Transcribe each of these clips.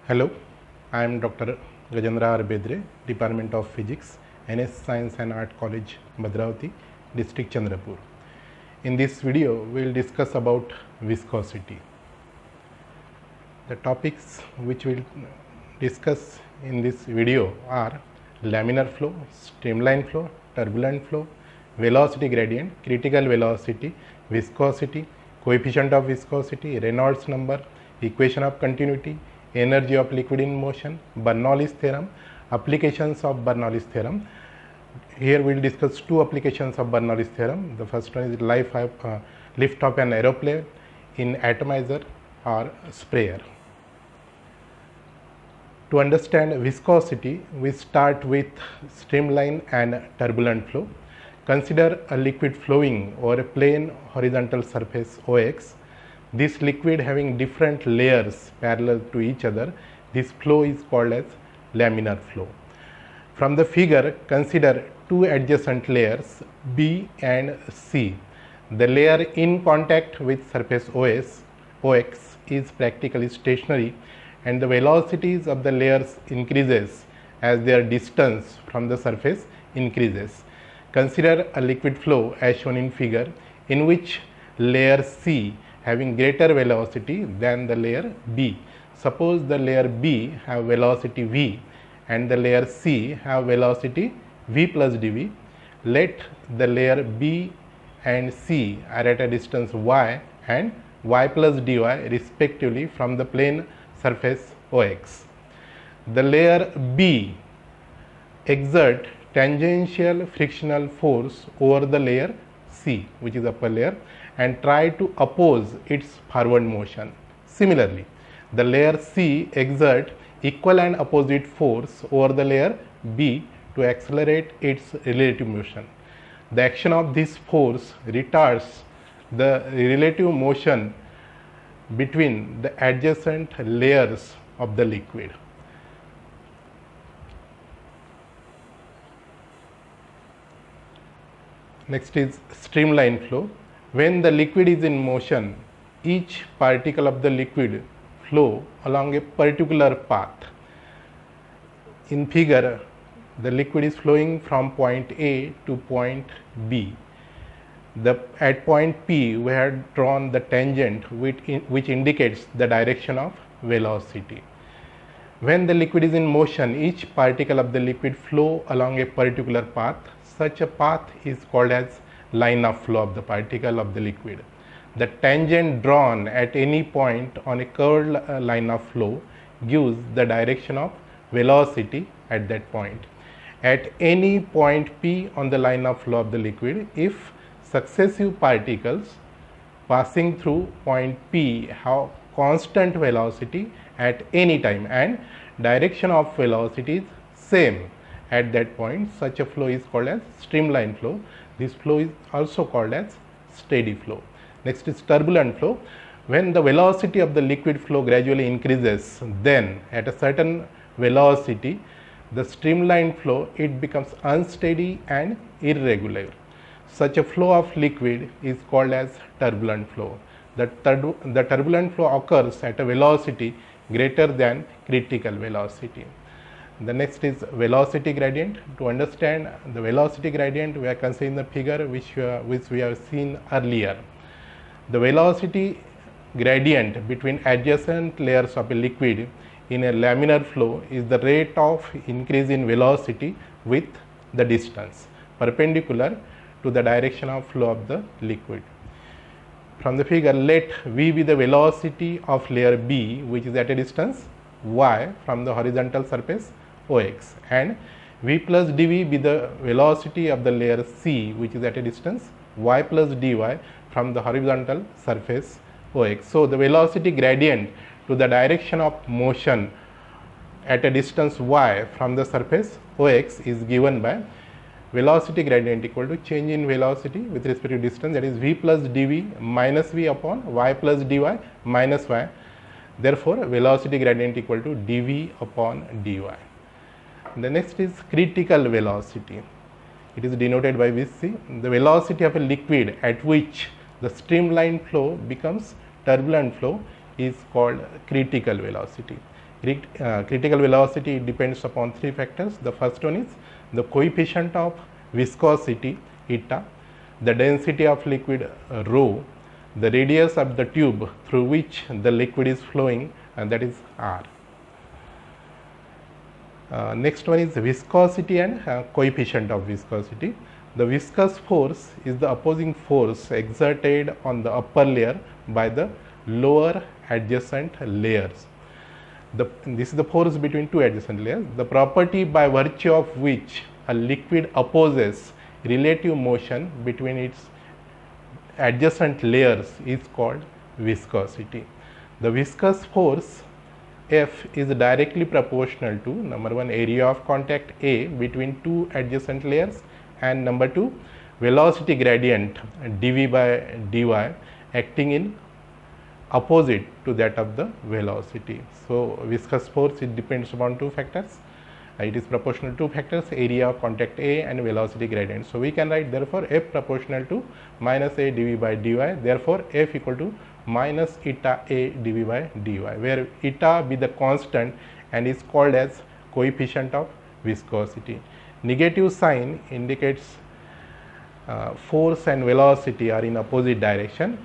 Hello, I am Dr. Gajendra R. Bedre, Department of Physics, NS Science and Art College, Bhadravati, District Chandrapur. In this video, we will discuss about viscosity. The topics which we will discuss in this video are laminar flow, streamline flow, turbulent flow, velocity gradient, critical velocity, viscosity, coefficient of viscosity, Reynolds number, equation of continuity, energy of liquid in motion, Bernoulli's theorem, applications of Bernoulli's theorem. Here we will discuss two applications of Bernoulli's theorem. The first one is lift of an aeroplane in atomizer or sprayer. To understand viscosity, we start with streamline and turbulent flow. Consider a liquid flowing over a plane horizontal surface OX. This liquid having different layers parallel to each other, this flow is called as laminar flow. From the figure, consider two adjacent layers B and C. The layer in contact with surface OX is practically stationary, and the velocities of the layers increases as their distance from the surface increases. Consider a liquid flow as shown in figure, in which layer C having greater velocity than the layer B. Suppose the layer B have velocity v and the layer C have velocity v plus dv. Let the layer B and C are at a distance y and y plus dy respectively from the plane surface OX. The layer B exert tangential frictional force over the layer C, which is upper layer, and try to oppose its forward motion. Similarly, the layer C exert equal and opposite force over the layer B to accelerate its relative motion. The action of this force retards the relative motion between the adjacent layers of the liquid. Next is streamline flow. When the liquid is in motion, each particle of the liquid flow along a particular path. In figure, the liquid is flowing from point A to point B. At point P, we had drawn the tangent which indicates the direction of velocity. When the liquid is in motion, each particle of the liquid flow along a particular path. Such a path is called as line of flow of the particle of the liquid. The tangent drawn at any point on a curved line of flow gives the direction of velocity at that point. At any point P on the line of flow of the liquid, if successive particles passing through point P have constant velocity at any time and direction of velocity is same at that point, such a flow is called as streamline flow. This flow is also called as steady flow. Next is turbulent flow. When the velocity of the liquid flow gradually increases, then at a certain velocity, the streamline flow, it becomes unsteady and irregular. Such a flow of liquid is called as turbulent flow. The turbulent flow occurs at a velocity greater than critical velocity. The next is velocity gradient. To understand the velocity gradient, we are considering the figure which we have seen earlier. The velocity gradient between adjacent layers of a liquid in a laminar flow is the rate of increase in velocity with the distance perpendicular to the direction of flow of the liquid. From the figure, let v be the velocity of layer B, which is at a distance y from the horizontal surface OX, and v plus dv be the velocity of the layer C, which is at a distance y plus dy from the horizontal surface OX. So, the velocity gradient to the direction of motion at a distance y from the surface OX is given by velocity gradient equal to change in velocity with respect to distance, that is v plus dv minus v upon y plus dy minus y. Therefore, velocity gradient equal to dv upon dy. The next is critical velocity. It is denoted by Vc, the velocity of a liquid at which the streamline flow becomes turbulent flow is called critical velocity. Critical velocity depends upon three factors. The first one is the coefficient of viscosity eta, the density of liquid rho, the radius of the tube through which the liquid is flowing, and that is r. Next one is viscosity and coefficient of viscosity. The viscous force is the opposing force exerted on the upper layer by the lower adjacent layers. This is the force between two adjacent layers. The property by virtue of which a liquid opposes relative motion between its adjacent layers is called viscosity. The viscous force F is directly proportional to number one, area of contact A between two adjacent layers, and number two, velocity gradient dV by dy acting in opposite to that of the velocity. So viscous force, it depends upon two factors. It is proportional to two factors, area of contact A and velocity gradient. So we can write therefore F proportional to minus A dV by dy. Therefore F equal to minus eta A dV by dy, where eta be the constant and is called as coefficient of viscosity. Negative sign indicates force and velocity are in opposite direction.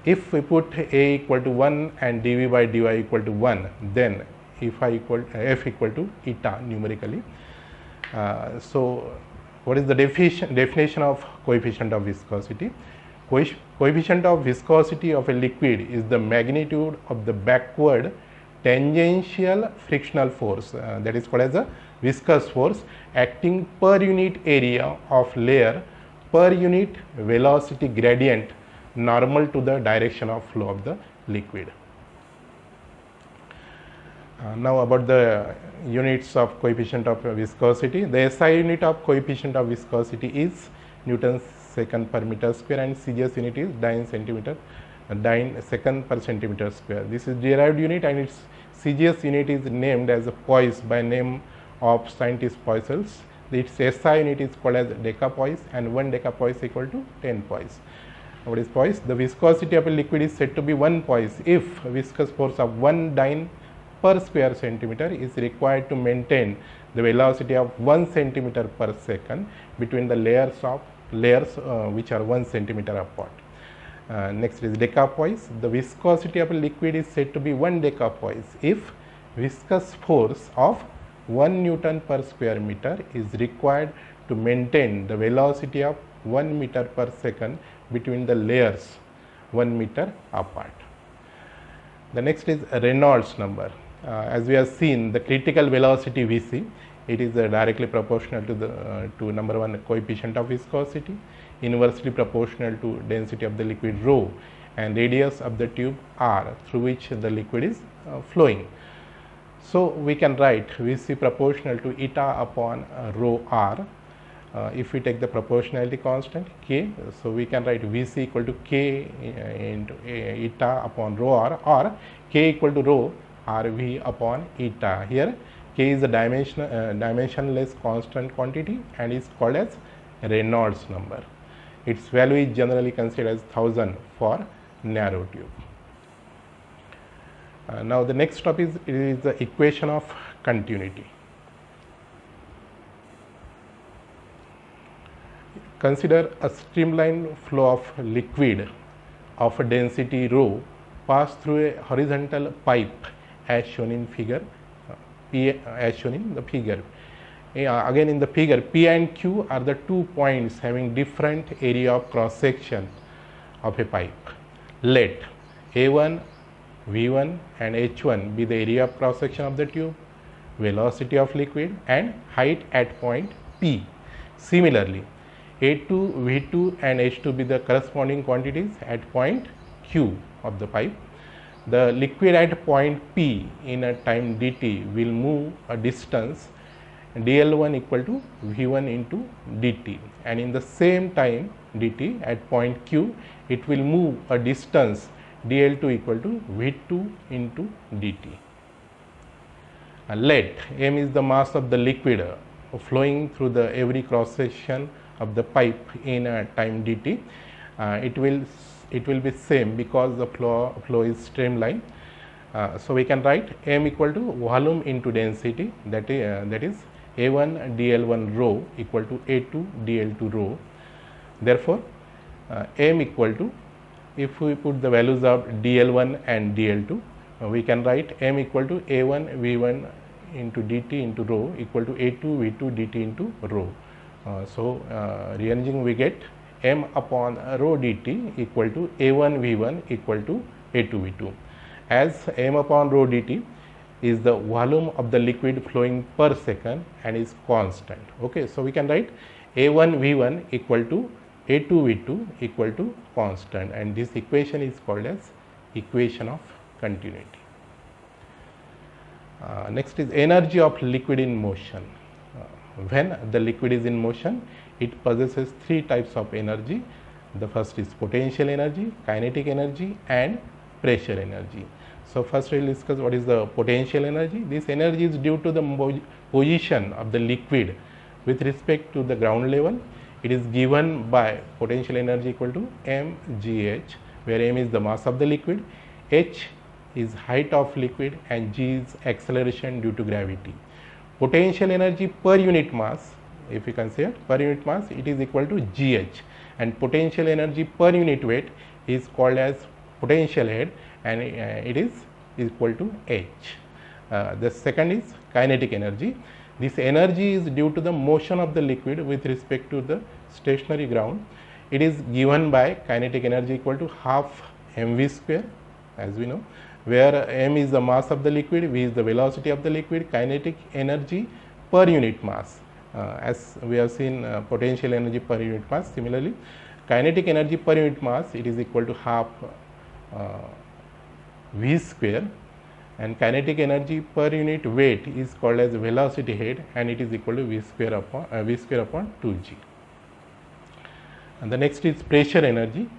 If we put A equal to 1 and dV by dy equal to 1, then F equal to eta numerically. So what is the definition of coefficient of viscosity? Coefficient of viscosity of a liquid is the magnitude of the backward tangential frictional force, that is called as a viscous force, acting per unit area of layer per unit velocity gradient normal to the direction of flow of the liquid. Now about the units of coefficient of viscosity. The SI unit of coefficient of viscosity is Newton's second per meter square, and CGS unit is dyne second per centimeter square. This is derived unit, and its CGS unit is named as a poise by name of scientist Poiseuille. Its SI unit is called as decapoise, and 1 decapoise equal to 10 poise. What is poise? The viscosity of a liquid is said to be 1 poise if viscous force of 1 dyne per square centimeter is required to maintain the velocity of 1 centimeter per second between the layers which are 1 centimeter apart. Next is decapoise. The viscosity of a liquid is said to be 1 decapoise if viscous force of 1 Newton per square meter is required to maintain the velocity of 1 meter per second between the layers 1 meter apart. The next is Reynolds number. As we have seen, the critical velocity Vc, it is directly proportional to the to number one, coefficient of viscosity, inversely proportional to density of the liquid rho, and radius of the tube r through which the liquid is flowing. So we can write Vc proportional to eta upon rho r. If we take the proportionality constant k, so we can write Vc equal to k into eta upon rho r, or k equal to rho rv upon eta. Here k is a dimensionless constant quantity and is called as Reynolds number. Its value is generally considered as 1000 for narrow tube. Now the next topic is the equation of continuity. Consider a streamlined flow of liquid of a density rho pass through a horizontal pipe as shown in figure as shown in the figure. Again in the figure, P and Q are the 2 points having different area of cross section of a pipe. Let A1, V1 and H1 be the area of cross section of the tube, velocity of liquid and height at point P. Similarly, A2, V2 and H2 be the corresponding quantities at point Q of the pipe. The liquid at point P in a time dt will move a distance dl1 equal to v1 into dt, and in the same time dt at point Q it will move a distance dl2 equal to v2 into dt. Let m is the mass of the liquid flowing through the every cross section of the pipe in a time dt. It will be same because the flow is streamline. So we can write m equal to volume into density, that is A1 dl1 rho equal to A2 dl2 rho. Therefore, m equal to, if we put the values of dl1 and dl2, we can write m equal to A1 V1 into dt into rho equal to A2 V2 dt into rho. Rearranging, we get m upon rho dt equal to A1 V1 equal to A2 V2. As m upon rho dt is the volume of the liquid flowing per second and is constant. Okay, so we can write A1 V1 equal to A2 V2 equal to constant, and this equation is called as equation of continuity. Next is energy of liquid in motion. When the liquid is in motion, it possesses three types of energy. The first is potential energy, kinetic energy, and pressure energy. So first we will discuss what is the potential energy. This energy is due to the position of the liquid with respect to the ground level. It is given by potential energy equal to mgh, where m is the mass of the liquid, h is height of liquid, and g is acceleration due to gravity. Potential energy per unit mass, if you consider per unit mass, it is equal to gh, and potential energy per unit weight is called as potential head, and it is equal to h. The second is kinetic energy. This energy is due to the motion of the liquid with respect to the stationary ground. It is given by kinetic energy equal to half mv square, as we know, where m is the mass of the liquid, v is the velocity of the liquid. Kinetic energy per unit mass, as we have seen potential energy per unit mass. Similarly, kinetic energy per unit mass, it is equal to half v square, and kinetic energy per unit weight is called as velocity head, and it is equal to v square upon 2g. And the next is pressure energy.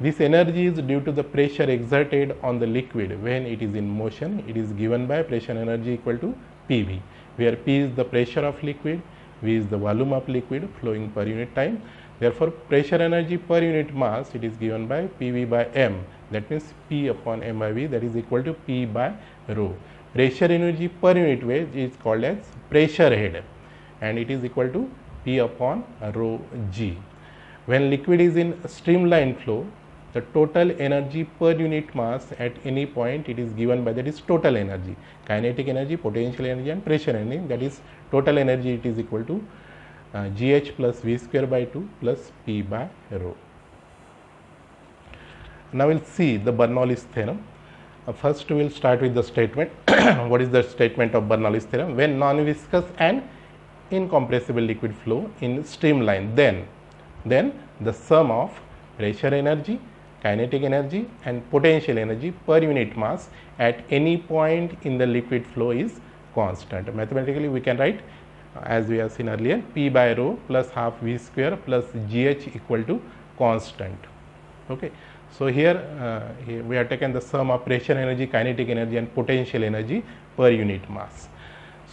This energy is due to the pressure exerted on the liquid when it is in motion. It is given by pressure energy equal to PV, where P is the pressure of liquid, V is the volume of liquid flowing per unit time. Therefore, pressure energy per unit mass, it is given by PV by M, that means P upon M by V, that is equal to P by rho. Pressure energy per unit weight is called as pressure head, and it is equal to P upon rho G. When liquid is in streamline flow, the total energy per unit mass at any point, it is given by, that is total energy, kinetic energy, potential energy, and pressure energy, that is total energy, it is equal to gh plus v square by 2 plus p by rho. Now we will see the Bernoulli's theorem. First we will start with the statement. What is the statement of Bernoulli's theorem? When non-viscous and incompressible liquid flow in streamline, then the sum of pressure energy, kinetic energy, and potential energy per unit mass at any point in the liquid flow is constant. Mathematically we can write, as we have seen earlier, P by rho plus half V square plus GH equal to constant. Okay. So here we have taken the sum of pressure energy, kinetic energy, and potential energy per unit mass.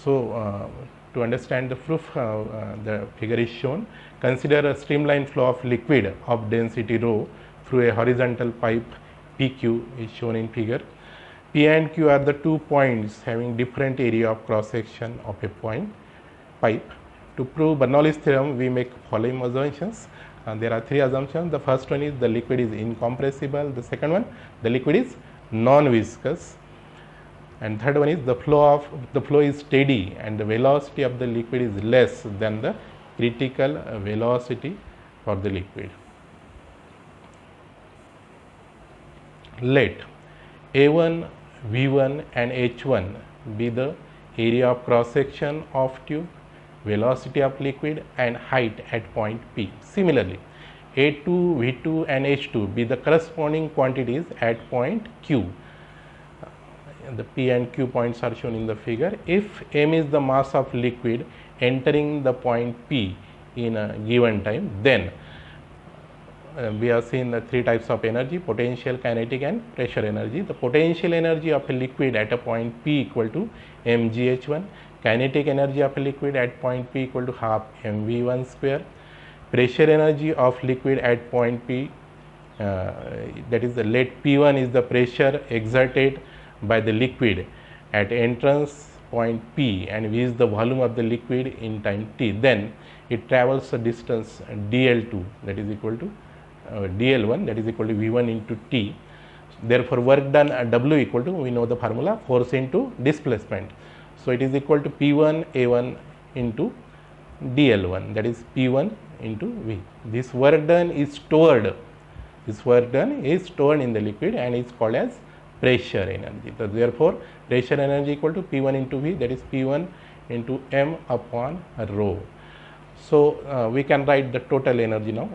So to understand the proof, the figure is shown. Consider a streamline flow of liquid of density rho through a horizontal pipe PQ is shown in figure. P and Q are the 2 points having different area of cross section of a pipe. To prove Bernoulli's theorem, we make following assumptions. There are 3 assumptions. The first one is the liquid is incompressible. The second one, the liquid is non-viscous. And third one is the flow is steady and the velocity of the liquid is less than the critical velocity for the liquid. Let A1, V1 and H1 be the area of cross section of tube, velocity of liquid, and height at point P. Similarly, A2, V2 and H2 be the corresponding quantities at point Q. The P and Q points are shown in the figure. If M is the mass of liquid entering the point P in a given time, then we have seen the 3 types of energy: potential, kinetic, and pressure energy. The potential energy of a liquid at a point P equal to mgh1, kinetic energy of a liquid at point P equal to half mv1 square, pressure energy of liquid at point P, that is, let P1 is the pressure exerted by the liquid at entrance point P, and V is the volume of the liquid in time t, then it travels a distance dl2, that is equal to dl1, that is equal to v1 into t. Therefore, work done at W equal to, we know the formula, force into displacement. So, it is equal to P1 A1 into dl1, that is P1 into V. This work done is stored. This work done is stored in the liquid and is called as pressure energy. So, therefore, pressure energy equal to P1 into V, that is P1 into m upon rho. So, we can write the total energy now.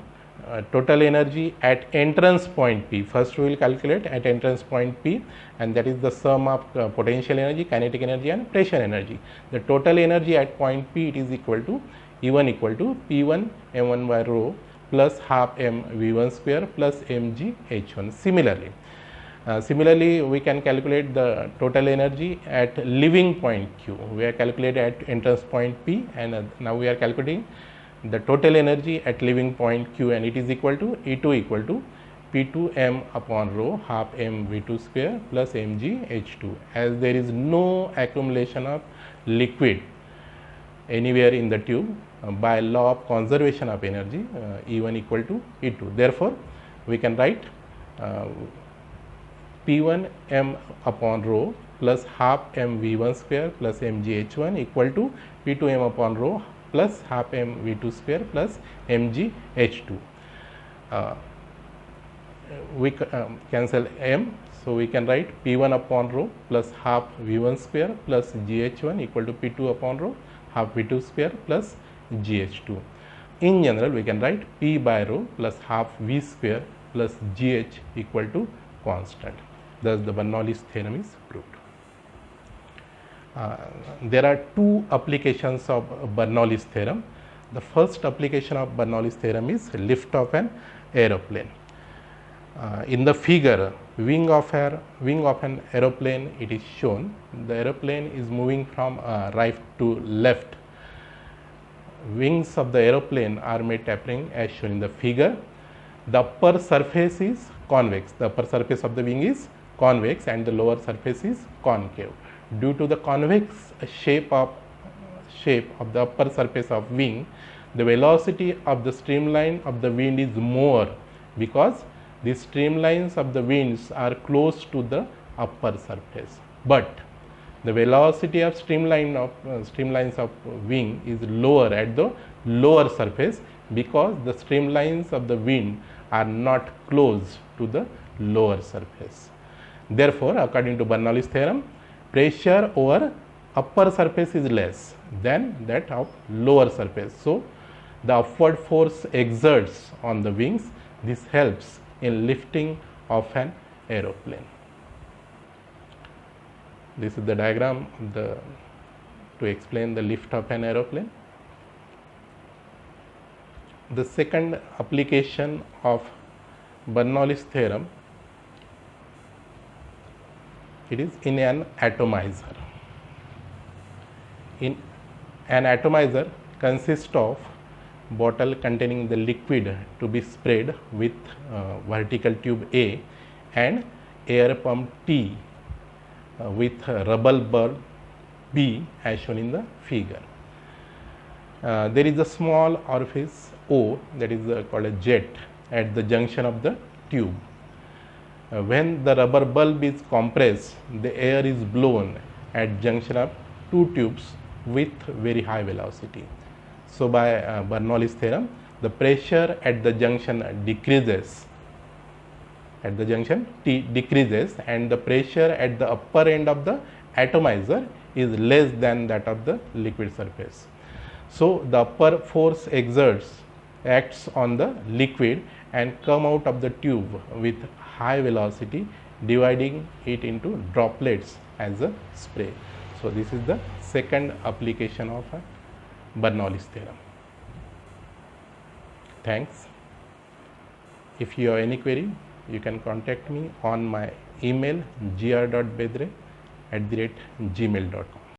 Total energy at entrance point P. First we will calculate at entrance point P, and that is the sum of potential energy, kinetic energy and pressure energy. The total energy at point P, it is equal to E1 equal to P1 m1 by rho plus half m v1 square plus mg h1. Similarly, we can calculate the total energy at leaving point Q. We are calculating at entrance point P, and now we are calculating the total energy at leaving point Q, and it is equal to E2 equal to P2 m upon rho half m v2 square plus mg h2. As there is no accumulation of liquid anywhere in the tube, by law of conservation of energy, E1 equal to E2. Therefore, we can write P1 m upon rho plus half m v1 square plus mg h1 equal to P2 m upon rho plus half m v2 square plus mg h2. We cancel m, so we can write P1 upon rho plus half v1 square plus gh1 equal to P2 upon rho half v2 square plus gh2. In general, we can write P by rho plus half v square plus gh equal to constant. Thus, the Bernoulli's theorem is proved. There are two applications of Bernoulli's theorem. The first application of Bernoulli's theorem is lift of an aeroplane. In the figure, wing of an aeroplane, it is shown. The aeroplane is moving from right to left. Wings of the aeroplane are made tapering as shown in the figure. The upper surface is convex. The upper surface of the wing is convex and the lower surface is concave. Due to the convex shape of the upper surface of wing, the velocity of the streamline of the wind is more, because the streamlines of the winds are close to the upper surface. But the velocity of streamlines of wing is lower at the lower surface, because the streamlines of the wind are not close to the lower surface. Therefore, according to Bernoulli's theorem, pressure over upper surface is less than that of lower surface. So, the upward force exerts on the wings. This helps in lifting of an aeroplane. This is the diagram to explain the lift of an aeroplane. The second application of Bernoulli's theorem, it is in an atomizer. In an atomizer consists of bottle containing the liquid to be sprayed with vertical tube A and air pump T with rubber bulb B as shown in the figure. There is a small orifice O, that is called a jet, at the junction of the tube. When the rubber bulb is compressed, the air is blown at junction of two tubes with very high velocity. So, by Bernoulli's theorem, the pressure at the junction decreases, at the junction T decreases, and the pressure at the upper end of the atomizer is less than that of the liquid surface. So, the upper force acts on the liquid and come out of the tube with high velocity, dividing it into droplets as a spray. So, this is the second application of Bernoulli's theorem. Thanks. If you have any query, you can contact me on my email gr.bedre@gmail.com.